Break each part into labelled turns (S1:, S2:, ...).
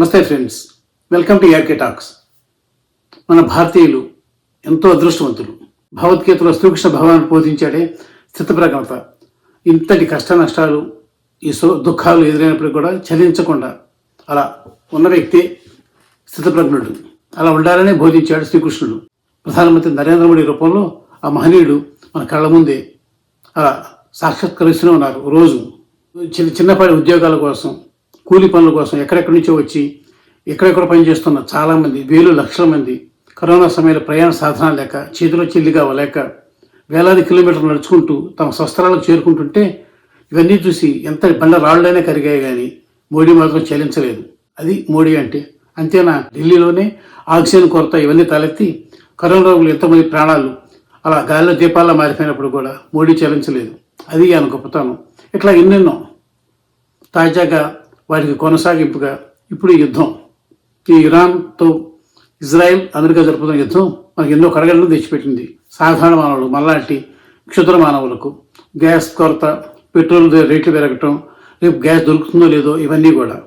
S1: నమస్తే friends, welcome to ARK talks. మన భారతీయులు ఎంతో అదృష్టవంతులు. భగవద్గీతలో శ్రీకృష్ణ భగవానుడు బోధించాడే స్థితప్రజ్ఞత. ఇంతటి కష్ట నష్టాలు, ఈ దుఃఖాలు ఎదురైనప్పుడు కూడా చలించకుండా అలా ఉన్న వ్యక్తి స్థితప్రజ్ఞుడు. అలా ఉండాలనే బోధించాడు శ్రీకృష్ణుడు. ప్రధానమంత్రి నరేంద్ర మోడీ రూపంలో ఆ మహనీయుడు మన కళ్ళ ముందే అలా సాక్షాత్కరిస్తూనే ఉన్నారు. రోజు చిన్నపాటి ఉద్యోగాల కోసం, కూలి పనుల కోసం ఎక్కడెక్కడి నుంచో వచ్చి ఎక్కడెక్కడ పనిచేస్తున్న చాలామంది, వేలు లక్షల మంది కరోనా సమయంలో ప్రయాణ సాధనాలు లేక, చేతిలో చెల్లిగా లేక వేలాది కిలోమీటర్లు నడుచుకుంటూ తమ స్వస్థలాలకు చేరుకుంటుంటే ఇవన్నీ చూసి ఎంత బండ రాళ్ళైనా కరిగాయి కానీ మోడీ మాత్రం చెల్లించలేదు. అది మోడీ అంటే. అంతేనా, ఢిల్లీలోనే ఆక్సిజన్ కొరత ఇవన్నీ తలెత్తి కరోనా రోగులు ఎంతోమంది ప్రాణాలు అలా గాలిలో దీపాల్లో మారిపోయినప్పుడు కూడా మోడీ చెల్లించలేదు. అది ఆయన గొప్పతనం. ఇట్లా ఎన్నెన్నో. తాజాగా వాటికి కొనసాగింపుగా ఇప్పుడు ఈ యుద్ధం, ఈ ఇరాన్తో ఇజ్రాయెల్ అమెరికా జరుపుతున్న యుద్ధం మనకు ఎన్నో కడగలను తెచ్చిపెట్టింది. సాధారణ మానవులు మనలాంటి క్షుద్ర మానవులకు గ్యాస్ కొరత, పెట్రోల్ రేట్లు పెరగటం, రేపు గ్యాస్ దొరుకుతుందో లేదో ఇవన్నీ కూడా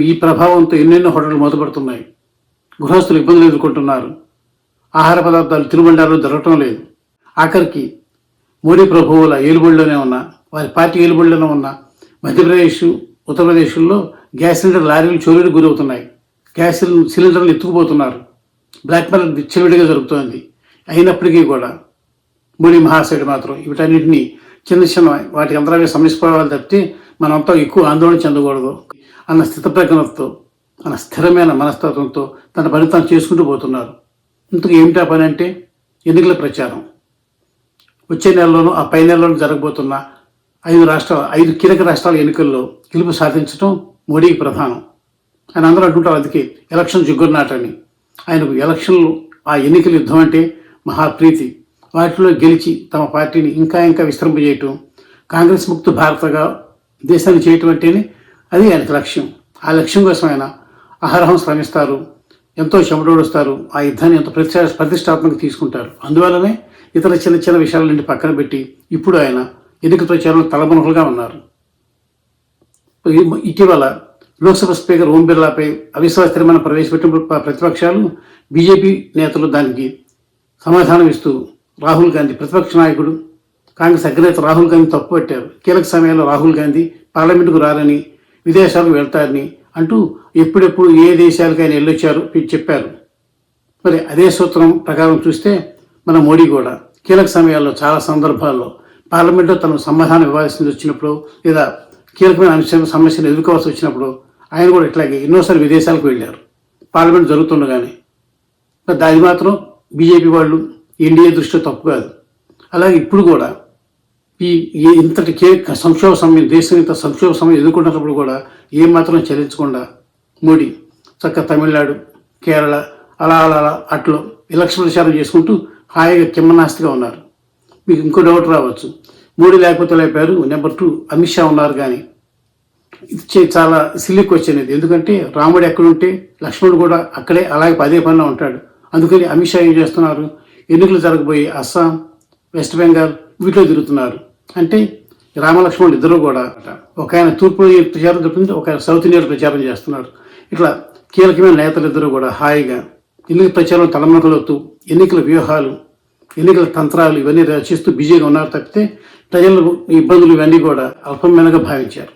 S1: ఈ ప్రభావంతో ఎన్నెన్నో హోటళ్ళు మూతపడుతున్నాయి. గృహస్థులు ఇబ్బందులు ఎదుర్కొంటున్నారు. ఆహార పదార్థాలు తినుబండాలు దొరకటం లేదు. ఆఖరికి మోడీ ప్రభువుల ఏలుబడిలోనే ఉన్న, వారి పార్టీ ఏలుబడిలోనే ఉన్న మధ్యప్రదేశ్, ఉత్తరప్రదేశ్లో గ్యాస్ సిలిండర్ లారీలు చోరీలకు గురవుతున్నాయి. గ్యాస్ సిలిండర్లు ఎత్తుకుపోతున్నారు. బ్లాక్ మార్కెట్ విచ్చలవిడిగా జరుగుతోంది. అయినప్పటికీ కూడా మోడీ మహాశయుడు మాత్రం వీటన్నింటినీ చిన్న చిన్న వాటికి అంతరాగా సమస్యపోవాలి తప్పితే మనంతా ఎక్కువ ఆందోళన చెందకూడదు అన్న స్థితప్రజ్ఞతో, అన్న స్థిరమైన మనస్తత్వంతో తన పని తాను చేసుకుంటూ పోతున్నారు. ఇంతకు ఏమిటా పని అంటే ఎన్నికల ప్రచారం. వచ్చే నెలలోనూ ఆ పై నెలలోనూ జరగబోతున్న 5 కీలక రాష్ట్రాల ఎన్నికల్లో గెలుపు సాధించడం మోడీకి ప్రధానం. ఆయన అందరూ అంటుంటారు అందుకే ఎలక్షన్ జుగ్గుర్నాటని. ఆయనకు ఎలక్షన్లు, ఆ ఎన్నికల యుద్ధం అంటే మహాప్రీతి. వాటిలో గెలిచి తమ పార్టీని ఇంకా విస్తరింపజేయటం, కాంగ్రెస్ ముక్త భారతగా దేశాన్ని చేయటం అంటేనే అది ఆయనకు లక్ష్యం. ఆ లక్ష్యం కోసం ఆయన అహరహం శ్రమిస్తారు, ఎంతో చెమటోడుస్తారు. ఆ యుద్ధాన్ని ఎంతో ప్రతిష్టాత్మకంగా తీసుకుంటారు. అందువల్లనే ఇతర చిన్న చిన్న విషయాల నుండి పక్కన పెట్టి ఇప్పుడు ఆయన ఎన్నికల ప్రచారంలో తలమునకలుగా ఉన్నారు. ఇటీవల లోక్సభ స్పీకర్ ఓం బిర్లాపై అవిశ్వాస తీర్మానం ప్రవేశపెట్టిన ప్రతిపక్షాలు, బీజేపీ నేతలు దానికి సమాధానం ఇస్తూ రాహుల్ గాంధీ, ప్రతిపక్ష నాయకుడు కాంగ్రెస్ అగ్రనేత రాహుల్ గాంధీ తప్పుపట్టారు. కీలక సమయంలో రాహుల్ గాంధీ పార్లమెంటుకు రారని, విదేశాలకు వెళ్తారని అంటూ ఎప్పుడెప్పుడు ఏ దేశాలకైనా వెళ్ళొచ్చారు చెప్పారు. మరి అదే సూత్రం ప్రకారం చూస్తే మన మోడీ కూడా కీలక సమయాల్లో చాలా సందర్భాల్లో పార్లమెంట్లో తనకు సమాధానం ఇవ్వాల్సింది వచ్చినప్పుడు, లేదా కీలకమైన సమస్యలు ఎదుర్కోవాల్సి వచ్చినప్పుడు ఆయన కూడా ఇట్లాగే ఎన్నోసార్లు విదేశాలకు వెళ్ళారు పార్లమెంట్ జరుగుతుండగానే. దాని మాత్రం బీజేపీ వాళ్ళు, ఎన్డీఏ దృష్టిలో తప్పు కాదు. అలాగే ఇప్పుడు కూడా ఇంతటి సంక్షోభ సమయం, దేశం ఇంత సంక్షోభ సమయం ఎదుర్కొంటున్నప్పుడు కూడా ఏమాత్రం చెల్లించకుండా మోడీ చక్కగా తమిళనాడు, కేరళ అలా అట్లో ఎలక్షన్ ప్రచారం చేసుకుంటూ హాయిగా కిమ్మనాస్తిగా ఉన్నారు. మీకు ఇంకో డౌట్ రావచ్చు, మోడీ లేకపోతే లేపారు, నెంబర్ 2 అమిత్ షా ఉన్నారు. కానీ ఇది చాలా సిల్లీ క్వశ్చన్ ఇది. ఎందుకంటే రాముడు ఎక్కడుంటే లక్ష్మణుడు కూడా అక్కడే అలాగే పదే పనిలో ఉంటాడు. అందుకని అమిత్ షా ఏం చేస్తున్నారు, ఎన్నికలు జరగబోయి అస్సాం, వెస్ట్ బెంగాల్ వీటిలో తిరుగుతున్నారు. అంటే రామలక్ష్మణుడు ఇద్దరు కూడా, ఒక ఆయన తూర్పు ప్రచారం జరుగుతుంది, ఒక ఆయన సౌత్ ఇండియాలో ప్రచారం చేస్తున్నారు. ఇట్లా కీలకమైన నేతలు ఇద్దరు కూడా హాయిగా ఎన్నికల ప్రచారం తలమునకలవుతూ ఎన్నికల వ్యూహాలు, ఎన్నికల తంత్రాలు ఇవన్నీ రచిస్తూ బిజీగా ఉన్నారు తప్పితే ప్రజల ఇబ్బందులు ఇవన్నీ కూడా అల్పమైనగా భావించారు.